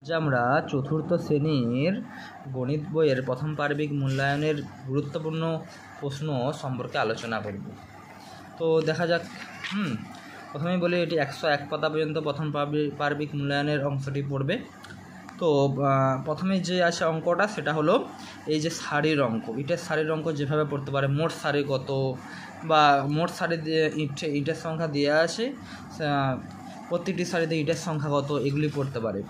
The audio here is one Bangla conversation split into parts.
যে আমরা চতুর্থ শ্রেণীর গণিত বইয়ের প্রথম পার্বিক মূল্যায়নের গুরুত্বপূর্ণ প্রশ্ন সম্পর্কে আলোচনা করব। তো দেখা যাক। প্রথমেই বলি, এটি 101 পাতা পর্যন্ত প্রথম পার্বিক মূল্যায়নের অংশটি পড়বে। তো প্রথমে যে আছে অঙ্কটা, সেটা হলো এই যে সারির অঙ্ক। ইটের সারির অঙ্ক যেভাবে পড়তে পারে, মোট সারি কত বা মোট সারি দিয়ে ইটের সংখ্যা দেওয়া আছে, প্রতিটি সারিতে ইটের সংখ্যা কত, এগুলি পড়তে পারে।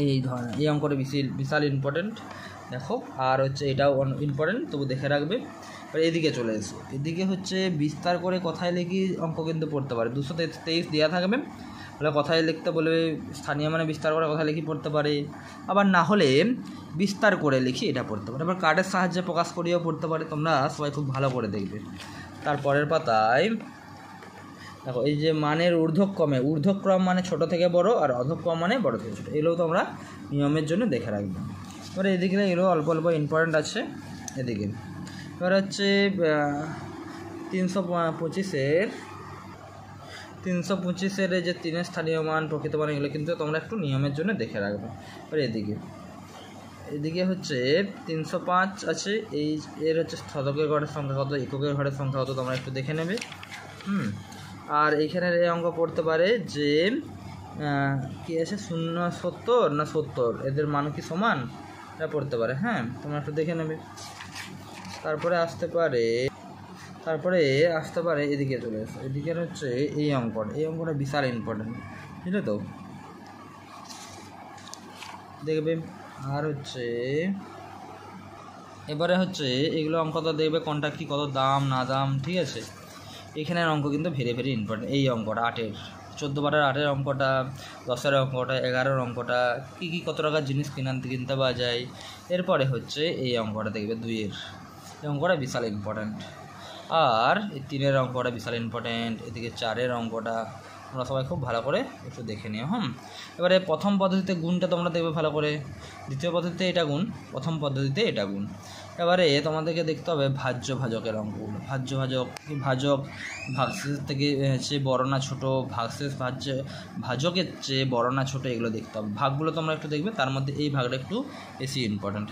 এই ধরনের এই অঙ্কটা বিশাল ইম্পর্টেন্ট। দেখো, আর হচ্ছে এটাও ইম্পর্টেন্ট, তবু দেখে রাখবে। এবার এদিকে চলে এসো। এদিকে হচ্ছে বিস্তার করে কথায় লিখি অঙ্ক কিন্তু পড়তে পারে। 223 দেওয়া থাকবে, বলে কথায় লিখতে বলবে, স্থানীয় মানে বিস্তার করে কথা লিখি পড়তে পারে। আবার না হলে বিস্তার করে লিখি এটা পড়তে পারে। আবার কার্ডের সাহায্যে প্রকাশ করিয়েও পড়তে পারে। তোমরা সবাই খুব ভালো করে দেখবে। তারপরের পাতায় দেখো, এই যে মানের ঊর্ধ্বক্রম মানে ছোট থেকে বড়, আর অধক্রম মানে বড় থেকে ছোট। এগুলো তোমরা নিয়মের জন্য দেখে রাখবে। এবারে এদিকে এগুলো অল্প অল্প ইম্পর্টেন্ট আছে। এদিকে এবার হচ্ছে 325-এর যে 3-এর স্থানীয় মান, প্রকৃত মান, এগুলো কিন্তু তোমরা একটু নিয়মের জন্য দেখে রাখবে। এবার এদিকে হচ্ছে 305 আছে। এর হচ্ছে শতকের ঘরের সংখ্যা কত, এককের ঘরের সংখ্যা কত, তোমরা একটু দেখে নেবে। আর এইখানের এই অঙ্ক পড়তে পারে যে কি আছে, 0, 70 না 70, এদের মান কি সমান, এটা পড়তে পারে। তোমরা একটু দেখে নেবে। তারপরে আসতে পারে এদিকে চলে আসে। এদিকে হচ্ছে এই অঙ্কটা বিশাল ইম্পর্টেন্ট, বুঝলে তো, দেখবে। আর হচ্ছে এবারে হচ্ছে এগুলো অঙ্ক তো দেখবে, কোনটা কি কত দাম না দাম, ঠিক আছে। এখানের অঙ্ক কিন্তু ভেরি ইম্পর্টেন্ট। এই অঙ্কটা 8-এর 14/8-এর অঙ্কটা, 10-এর অঙ্কটা, 11-এর অঙ্কটা, কী কত টাকার জিনিস কিনতে পাওয়া যায়। এরপরে হচ্ছে এই অঙ্কটা দেখবে 2-এর, এই অঙ্কটা বিশাল ইম্পর্ট্যান্ট। আর এই 3-এর অঙ্কটা বিশাল ইম্পর্ট্যান্ট। এদিকে 4-এর অঙ্কটা তোমরা সবাই খুব ভালো করে একটু দেখে নিও। এবারে প্রথম পদ্ধতিতে গুণটা তোমরা দেখবে ভালো করে, দ্বিতীয় পদ্ধতিতে এটা গুণ, প্রথম পদ্ধতিতে এটা গুণ। এবারে তোমাদেরকে দেখতে হবে ভাজকের অঙ্কগুলো। ভাজক ভাগশেষ থেকে চেয়ে বড় না ছোটো, ভাগশেষ ভাজকের চেয়ে বড় না ছোটো, এগুলো দেখতে হবে। ভাগগুলো তোমরা একটু দেখবে, তার মধ্যে এই ভাগটা একটু বেশি ইম্পর্ট্যান্ট।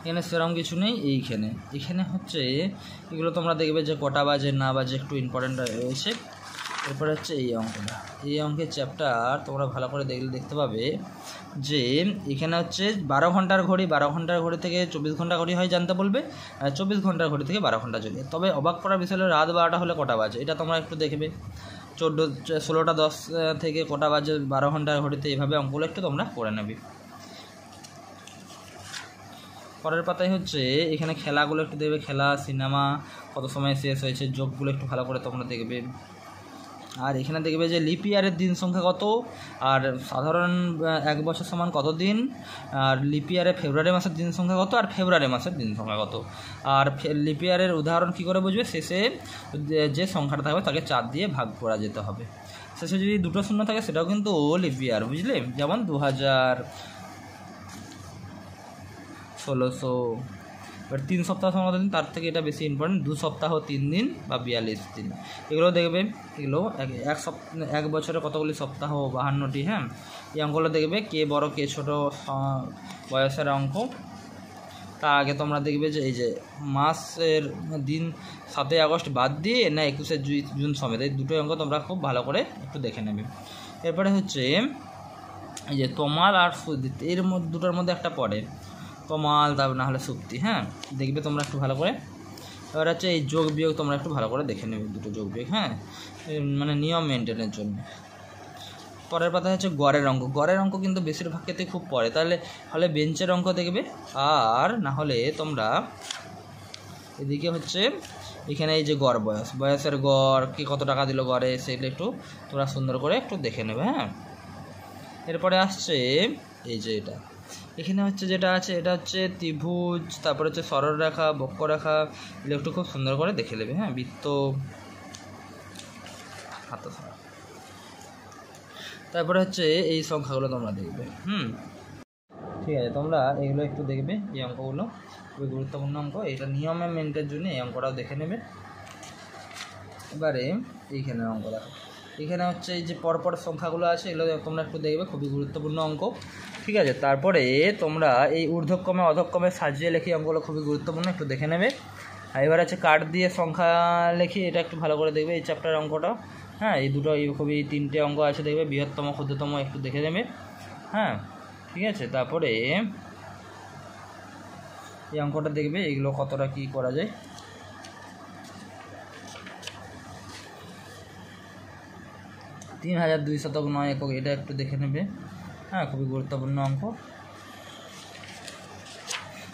এখানে সেরকম কিছু নেই। এখানে হচ্ছে এগুলো তোমরা দেখবে যে কটা বাজে না বাজে একটু ইম্পর্ট্যান্ট রয়েছে। এরপরে হচ্ছে এই অঙ্কের চ্যাপ্টার তোমরা ভালো করে দেখতে পাবে যে এখানে হচ্ছে 12 ঘন্টার ঘড়ি, 12 ঘন্টার ঘড়ি থেকে 24 ঘন্টা ঘড়ি হয় জানতে বলবে, আর 24 ঘন্টার ঘড়ি থেকে 12 ঘন্টা চলে। তবে অবাক করার বিষয় হলো রাত 12টা হলে কটা বাজে, এটা তোমরা একটু দেখবে। 16:10 থেকে কটা বাজে 12 ঘন্টার ঘড়িতে, এভাবে অঙ্কগুলো একটু তোমরা করে নেবে। পরের পাতায় হচ্ছে এখানে খেলাগুলো একটু দেখবে, খেলা, সিনেমা কত সময় শেষ হয়েছে, যোগগুলো একটু ভালো করে তোমরা দেখবে। আর এখানে দেখবে যে লিপ ইয়ারের দিন সংখ্যা কত, আর সাধারণ 1 বছর সমান কত দিন, আর লিপ ইয়ারে ফেব্রুয়ারি মাসের দিন সংখ্যা কত, আর ফেব্রুয়ারি মাসের দিন সংখ্যা কত। আর লিপ ইয়ারের উদাহরণ কী করে বুঝবে, শেষে যে সংখ্যাটা থাকবে তাকে 4 দিয়ে ভাগ করা যেতে হবে। শেষে যদি 2টো শূন্য থাকে সেটাও কিন্তু লিপ ইয়ার, বুঝলে। যেমন 2016। এবার 3 সপ্তাহ সময় দিন, তার থেকে এটা বেশি ইম্পর্টেন্ট, 2 সপ্তাহ 3 দিন বা 42 দিন, এগুলো দেখবে। এগুলো 1 বছরে কতগুলি সপ্তাহ, 52টি। এই অঙ্কগুলো দেখবে, কে বড় কে ছোট বয়সের অঙ্ক। তার আগে তোমরা দেখবে যে এই যে মাসের দিন 7ই আগস্ট বাদ দিয়ে না 21শে জুন সমেত, এই দুটো অঙ্ক তোমরা খুব ভালো করে একটু দেখে নেবে। এরপরে হচ্ছে এই যে তমাল আর সুদিত, এর দুটোর মধ্যে একটা পড়ে তমাল, তারপর না হলে সুক্তি। দেখবে তোমরা একটু ভালো করে। এবার হচ্ছে এই যোগ বিয়োগ তোমরা একটু ভালো করে দেখে নেবে, দুটো যোগ বিয়োগ, মানে নিয়ম মেনটেনের জন্য। পরের পাতা হচ্ছে গড়ের অঙ্ক কিন্তু বেশিরভাগ ক্ষেত্রে খুব পড়ে, তাহলে বেঞ্চের অঙ্ক দেখবে। আর না হলে তোমরা এদিকে হচ্ছে এখানে এই যে গড়, বয়সের গড়, কি কত টাকা দিল গড়ে, সেগুলো একটু তোমরা সুন্দর করে একটু দেখে নেবে। এরপরে আসছে এই যে এখানে হচ্ছে যেটা আছে, এটা হচ্ছে ত্রিভুজ, তারপরে হচ্ছে সরলরেখা, বক্ররেখা, এগুলো একটু খুব সুন্দর করে দেখে নেবে। বৃত্ত, তারপরে হচ্ছে এই সংখ্যাগুলো তোমরা দেখবে। ঠিক আছে, তোমরা এগুলো একটু দেখবে। এই অঙ্কগুলো খুবই গুরুত্বপূর্ণ অঙ্ক, এটা নিয়মে মেনটেনের জন্য এই অঙ্কটাও দেখে নেবে। এবারে এইখানের অঙ্ক দেখো, এখানে হচ্ছে এই যে পরপর সংখ্যাগুলো আছে এগুলো তোমরা একটু দেখবে, খুবই গুরুত্বপূর্ণ অঙ্ক, ঠিক আছে। তারপরে তোমরা এই ঊর্ধ্বক্রমে অধক্রমে সাজিয়ে লেখি অঙ্কগুলো খুবই গুরুত্বপূর্ণ, একটু দেখে নেবে। আর এবার আছে কাঠ দিয়ে সংখ্যা লেখি, এটা একটু ভালো করে দেখবে এই চ্যাপ্টার অঙ্কটা, হ্যাঁ। এই দুটো খুবই 3টে অঙ্ক আছে দেখবে, বৃহত্তম ক্ষুদ্রতম একটু দেখে নেবে, হ্যাঁ, ঠিক আছে। তারপরে এই অঙ্কটা দেখবে এগুলো কতটা কি করা যায়। 3209 একক, এটা একটু দেখে নেবে, হ্যাঁ, খুবই গুরুত্বপূর্ণ অঙ্ক।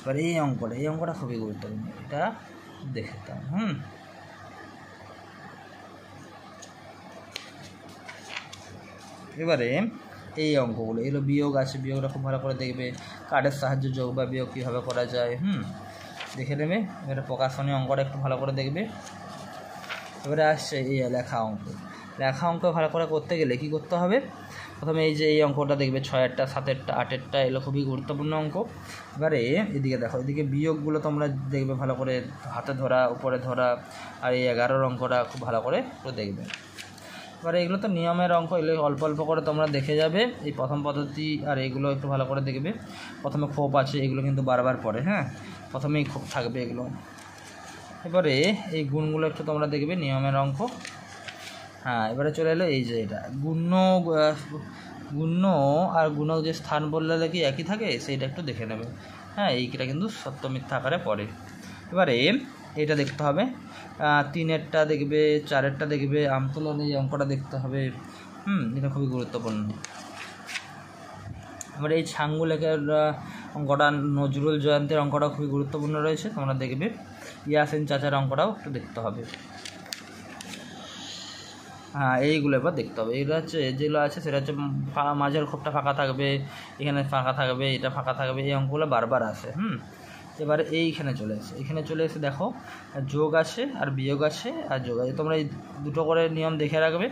এবার এই অঙ্কটা খুবই গুরুত্বপূর্ণ, এটা দেখে দাও। এবারে এই অঙ্কগুলো এগুলো বিয়োগ আছে, বিয়োগটা খুব ভালো করে দেখবে, কার্ডের সাহায্যে যোগ বা বিয়োগ কীভাবে করা যায়, দেখে নেবে। এবারে প্রকাশনী অঙ্কটা একটু ভালো করে দেখবে। এবারে আসছে এই লেখা অঙ্ক ভালো করে করতে গেলে কী করতে হবে, প্রথমে এই যে এই অঙ্কটা দেখবে 6-এরটা 7-এরটা 8-এরটা, এগুলো খুবই গুরুত্বপূর্ণ অঙ্ক। এবারে এদিকে দেখো, এদিকে বিয়োগগুলো তোমরা দেখবে ভালো করে, হাতে ধরা উপরে ধরা, আর এই 11 অঙ্কটা খুব ভালো করে দেখবে। এবারে এগুলো তো নিয়মের অঙ্ক, এগুলো অল্প অল্প করে তোমরা দেখে যাবে। এই প্রথম পদ্ধতি আর এগুলো একটু ভালো করে দেখবে। প্রথমে খোপ আছে, এগুলো কিন্তু বারবার পড়ে, হ্যাঁ, প্রথমেই খোপ থাকবে এগুলো। এবারে এই গুণগুলো একটু তোমরা দেখবে, নিয়মের অঙ্ক, হ্যাঁ। এবারে চলে এলো এই যে এটা গুণ্য আর গুণক যে স্থান বললে কি একই থাকে, সেইটা একটু দেখে নেবে, হ্যাঁ। এইটা কিন্তু সত্য মিথ্যা আকারে পড়ে। এবারে এটা দেখতে হবে, 3-এরটা দেখবে, 4-এরটা দেখবে, আমতোলন এই অঙ্কটা দেখতে হবে, এটা খুবই গুরুত্বপূর্ণ। এবারে এই ছাঙ্গুলেকের অঙ্কটা, নজরুল জয়ন্তের অঙ্কটা খুবই গুরুত্বপূর্ণ রয়েছে, তোমরা দেখবে। ইয়াসিন চাচার অঙ্কটাও একটু দেখতে হবে, হ্যাঁ। এইগুলো এবার দেখতে হবে, এগুলো হচ্ছে যেগুলো আছে সেটা হচ্ছে মাঝের খোপটা ফাঁকা থাকবে, এখানে ফাঁকা থাকবে, এটা ফাঁকা থাকবে, এই অঙ্কগুলো বারবার আসে, এবারে এইখানে চলে এসে দেখো যোগ আছে আর বিয়োগ আছে আর যোগ আছে, তোমরা এই দুটো করে নিয়ম দেখে রাখবে,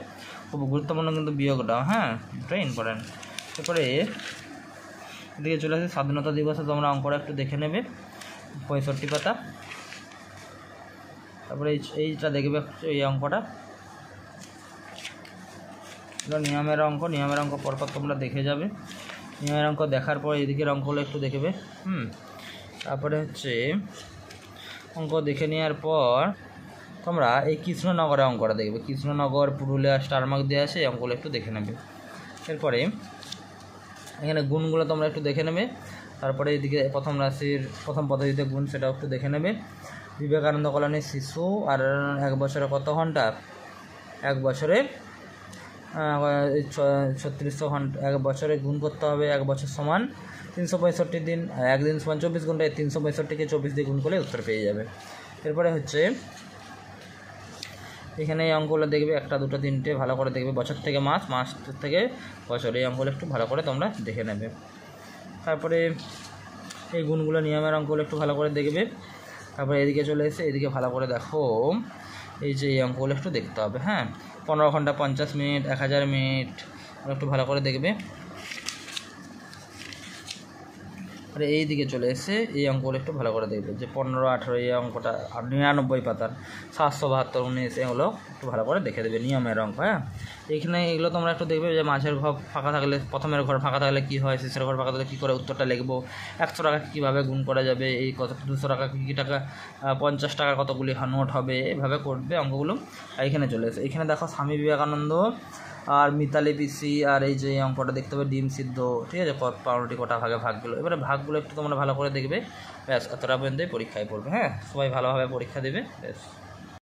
খুব গুরুত্বপূর্ণ কিন্তু বিয়োগটাও, হ্যাঁ, এটাই ইম্পর্ট্যান্ট। তারপরে এদিকে চলে আসে স্বাধীনতা দিবসে, তোমরা অঙ্কটা একটু দেখে নেবে, 65 পাতা। তারপরে এইটা দেখবে এই অঙ্কটা, নিয়মের অঙ্ক পরপর তোমরা দেখে যাবে। নিয়মের অঙ্ক দেখার পর এদিকের অঙ্কগুলো একটু দেখবে, তারপরে হচ্ছে অঙ্ক দেখে নেওয়ার পর তোমরা এই কৃষ্ণনগরের অঙ্কটা দেখবে, কৃষ্ণনগর পুরুলিয়া স্টার মার্ক দেওয়া আছে, এই অঙ্কগুলো একটু দেখে নেবে। এরপরে এখানে গুণগুলো তোমরা একটু দেখে নেবে। তারপরে এদিকে প্রথম রাশির প্রথম পদ্ধতিতে গুণ, সেটাও একটু দেখে নেবে। বিবেকানন্দ কলোনির শিশু আর 1 বছরে কত ঘন্টা, 1 বছরে 3600 ঘন্টা, 1 বছরে গুণ করতে হবে, 1 বছর সমান 365 দিন, আর 1 দিন সমান 24 ঘন্টা, 365কে 24 দিয়ে গুণ করলে উত্তর পেয়ে যাবে। এরপরে হচ্ছে এখানে এই অঙ্কগুলো দেখবে, 1, 2, 3টে ভালো করে দেখবে, বছর থেকে মাস, মাস থেকে বছর, এই অঙ্কগুলো একটু ভালো করে তোমরা দেখে নেবে। তারপরে এই গুণগুলো নিয়মের অঙ্কগুলো একটু ভালো করে দেখবে। তারপরে এদিকে চলে এসে এদিকে ভালো করে দেখো, এই যে এই অঙ্কগুলো একটু দেখতে হবে, হ্যাঁ। 15 ঘন্টা 50 মিনিট, 1000 মিনিট, একটু ভালো করে দেখবে। আর এই দিকে চলে এসে এই অঙ্কগুলো একটু ভালো করে দেখবে, যে 15, 18 এই অঙ্কটা, 99 পাতার 772, 19, এগুলো একটু ভালো করে দেখে দেবে, নিয়মের অঙ্ক, হ্যাঁ। এইখানে এগুলো তোমরা একটু দেখবে, যে মাঝের ঘর ফাঁকা থাকলে, প্রথমের ঘর ফাঁকা থাকলে কী হয়, শেষের ঘর ফাঁকা থাকলে কী করে উত্তরটা লিখবো, 100 টাকা কীভাবে গুণ করা যাবে, এই কত 200 টাকা কী টাকা, 50 টাকা কতগুলি নোট হবে, এভাবে করবে অঙ্কগুলো। আর এখানে চলে এসে এখানে দেখো স্বামী বিবেকানন্দ আর মিতালি পিসি, আর এই যে অঙ্কটা দেখতে হবে ডিম সিদ্ধ, ঠিক আছে, পাউরুটি কটা ভাগে ভাগগুলো, এবারে ভাগগুলো একটু তোমরা ভালো করে দেখবে, ব্যাস, এতটা পর্যন্তই পরীক্ষায় পড়বে, হ্যাঁ। সবাই ভালোভাবে পরীক্ষা দেবে, ব্যাস।